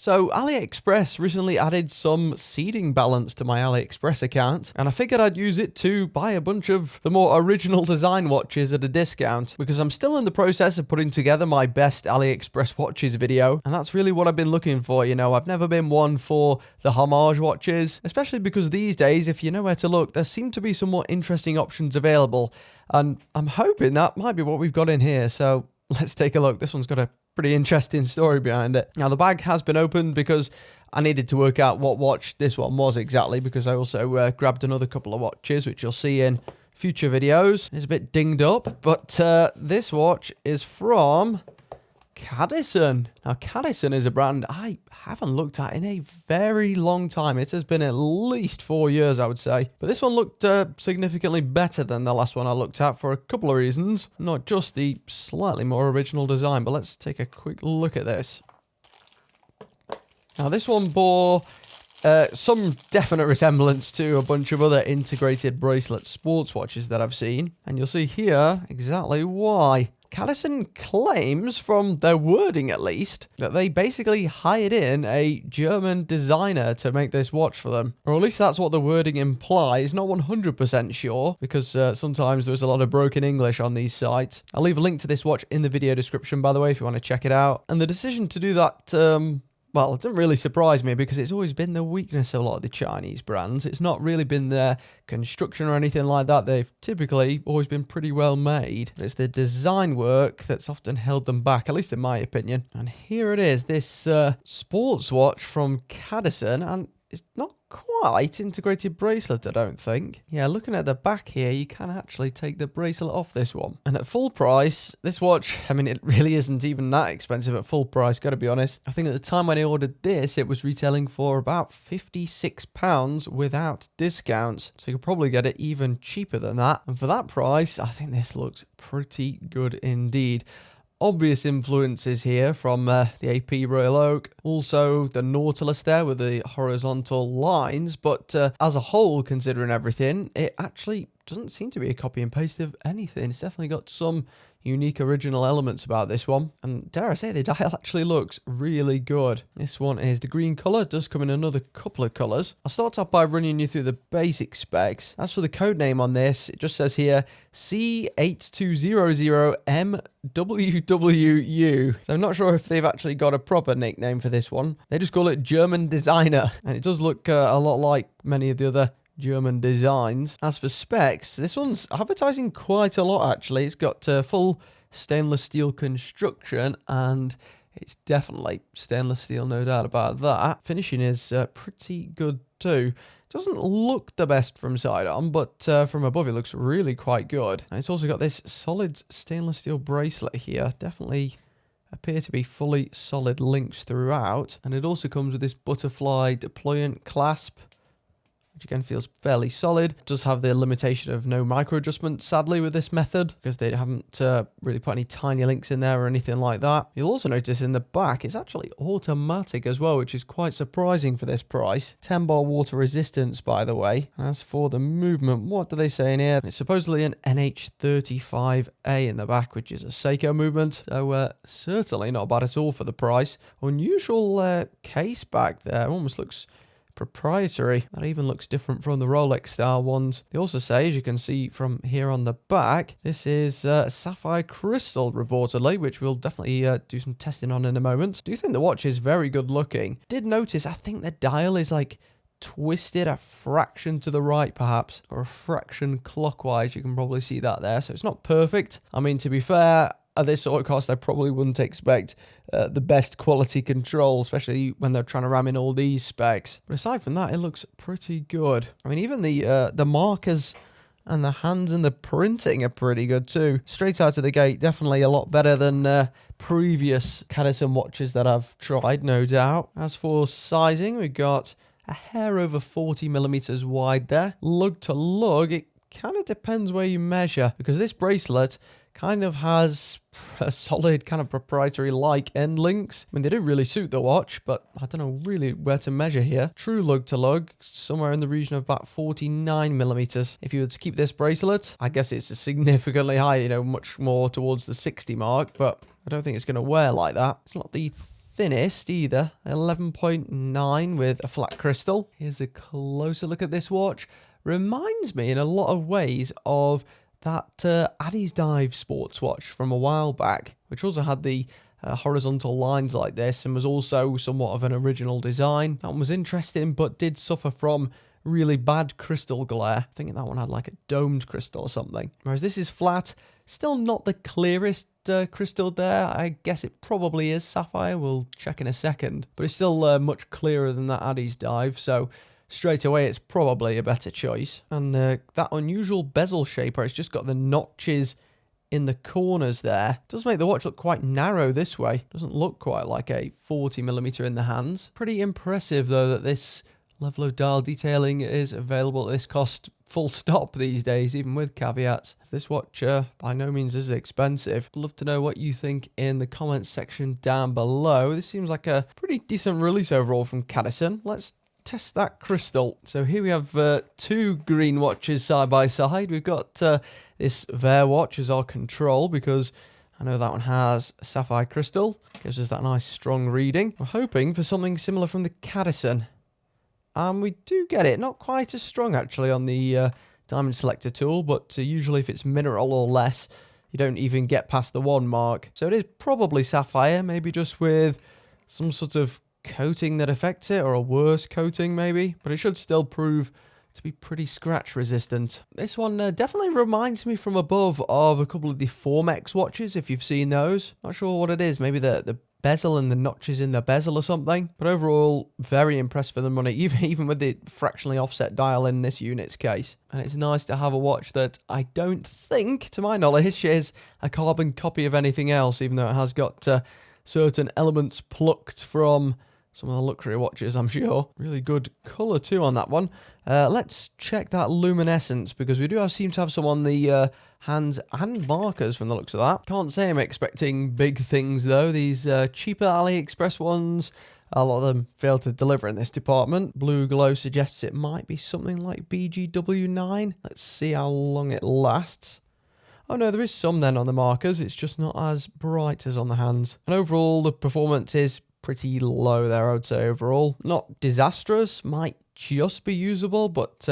So AliExpress recently added some seeding balance to my AliExpress account, and I figured I'd use it to buy a bunch of the more original design watches at a discount, because I'm still in the process of putting together my best AliExpress watches video, and that's really what I've been looking for. You know, I've never been one for the homage watches, especially because these days, if you know where to look, there seem to be some more interesting options available, and I'm hoping that might be what we've got in here. So let's take a look. This one's got a pretty interesting story behind it. Now, the bag has been opened because I needed to work out what watch this one was exactly, because I also grabbed another couple of watches, which you'll see in future videos. It's a bit dinged up, but this watch is from Cadison. Now, Cadison is a brand I haven't looked at in a very long time. It has been at least 4 years, I would say. But this one looked significantly better than the last one I looked at for a couple of reasons. Not just the slightly more original design, but let's take a quick look at this. Now, this one bore some definite resemblance to a bunch of other integrated bracelet sports watches that I've seen. And you'll see here exactly why. Cadison claims, from their wording at least, that they basically hired in a German designer to make this watch for them. Or at least that's what the wording implies. Not 100% sure, because sometimes there's a lot of broken English on these sites. I'll leave a link to this watch in the video description, by the way, if you want to check it out. And the decision to do that, well, it didn't really surprise me, because it's always been the weakness of a lot of the Chinese brands. It's not really been their construction or anything like that. They've typically always been pretty well made. It's the design work that's often held them back, at least in my opinion. And here it is, this sports watch from Cadison, and it's not quite integrated bracelet, I don't think. Yeah, looking at the back here, you can actually take the bracelet off this one. And at full price, this watch, I mean, it really isn't even that expensive at full price, gotta be honest. I think at the time when I ordered this, it was retailing for about £56 without discounts. So you could probably get it even cheaper than that. And for that price, I think this looks pretty good indeed. Obvious influences here from the AP Royal Oak, also the Nautilus there with the horizontal lines, but as a whole, considering everything, it actually doesn't seem to be a copy and paste of anything. It's definitely got some unique original elements about this one, and dare I say, the dial actually looks really good. This one is the green colour. It does come in another couple of colours. I'll start off by running you through the basic specs. As for the code name on this, it just says here C8200MWWU. So I'm not sure if they've actually got a proper nickname for this one. They just call it German Designer, and it does look a lot like many of the other German designs. As for specs, this one's advertising quite a lot actually. It's got full stainless steel construction, and it's definitely stainless steel, no doubt about that. Finishing is pretty good too. Doesn't look the best from side on, but from above it looks really quite good. And it's also got this solid stainless steel bracelet here. Definitely appear to be fully solid links throughout. And it also comes with this butterfly deployant clasp, which again feels fairly solid. It does have the limitation of no micro adjustment, sadly, with this method, because they haven't really put any tiny links in there or anything like that. You'll also notice in the back, it's actually automatic as well, which is quite surprising for this price. 10 bar water resistance, by the way. As for the movement, what do they say in here? It's supposedly an NH35A in the back, which is a Seiko movement. So certainly not bad at all for the price. Unusual case back there. Almost looks proprietary. That even looks different from the Rolex style ones. They also say, as you can see from here on the back, this is sapphire crystal reportedly, which we'll definitely do some testing on in a moment. I do think the watch is very good looking. Did notice, I think the dial is like twisted a fraction to the right perhaps, or a fraction clockwise. You can probably see that there. So it's not perfect. I mean, to be fair, at this sort of cost, I probably wouldn't expect the best quality control, especially when they're trying to ram in all these specs. But aside from that, it looks pretty good. I mean, even the markers and the hands and the printing are pretty good too. Straight out of the gate, definitely a lot better than previous Cadison watches that I've tried, no doubt. As for sizing, we got a hair over 40 millimeters wide there. Lug to lug, it kind of depends where you measure, because this bracelet kind of has a solid kind of proprietary like end links. I mean, they do really suit the watch, but I don't know really where to measure here. True lug to lug, somewhere in the region of about 49 millimeters. If you were to keep this bracelet, I guess it's significantly higher, you know, much more towards the 60 mark, but I don't think it's going to wear like that. It's not the thinnest either. 11.9 with a flat crystal. Here's a closer look at this watch. Reminds me in a lot of ways of that Addy's Dive sports watch from a while back, which also had the horizontal lines like this and was also somewhat of an original design. That one was interesting, but did suffer from really bad crystal glare. I think that one had like a domed crystal or something. Whereas this is flat, still not the clearest crystal there. I guess it probably is sapphire. We'll check in a second. But it's still much clearer than that Addy's Dive, so straight away it's probably a better choice. And that unusual bezel shape where it's just got the notches in the corners there does make the watch look quite narrow this way. Doesn't look quite like a 40mm in the hands. Pretty impressive though that this level of dial detailing is available at this cost full stop these days, even with caveats. This watch by no means is expensive. I'd love to know what you think in the comments section down below. This seems like a pretty decent release overall from Cadison. Let's test that crystal. So here we have two green watches side by side. We've got this Vair watch as our control because I know that one has a sapphire crystal. Gives us that nice strong reading. We're hoping for something similar from the Cadison. And we do get it. Not quite as strong actually on the diamond selector tool, but usually if it's mineral or less, you don't even get past the 1 mark. So it is probably sapphire, maybe just with some sort of coating that affects it, or a worse coating maybe, but it should still prove to be pretty scratch resistant. This one definitely reminds me from above of a couple of the Formex watches, if you've seen those. Not sure what it is, maybe the bezel and the notches in the bezel or something, but overall very impressed for the money, even with the fractionally offset dial in this unit's case. And it's nice to have a watch that I don't think, to my knowledge, is a carbon copy of anything else, even though it has got certain elements plucked from some of the luxury watches, I'm sure. Really good colour too on that one. Let's check that luminescence, because we do seem to have some on the hands and markers from the looks of that. Can't say I'm expecting big things though. These cheaper AliExpress ones, a lot of them fail to deliver in this department. Blue glow suggests it might be something like BGW9. Let's see how long it lasts. Oh no, there is some then on the markers. It's just not as bright as on the hands. And overall, the performance is pretty low there, I would say overall. Not disastrous, might just be usable, but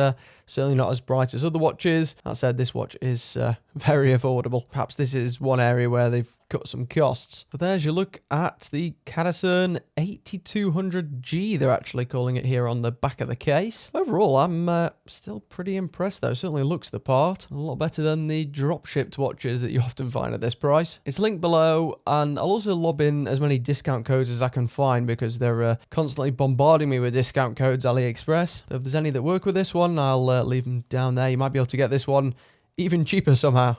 certainly not as bright as other watches. That said, this watch is very affordable. Perhaps this is one area where they've cut some costs. But there's your look at the Cadison 8200G, they're actually calling it here on the back of the case. Overall, I'm still pretty impressed though. Certainly looks the part. A lot better than the drop-shipped watches that you often find at this price. It's linked below, and I'll also lob in as many discount codes as I can find because they're constantly bombarding me with discount codes, AliExpress. So if there's any that work with this one, I'll leave them down there. You might be able to get this one even cheaper somehow.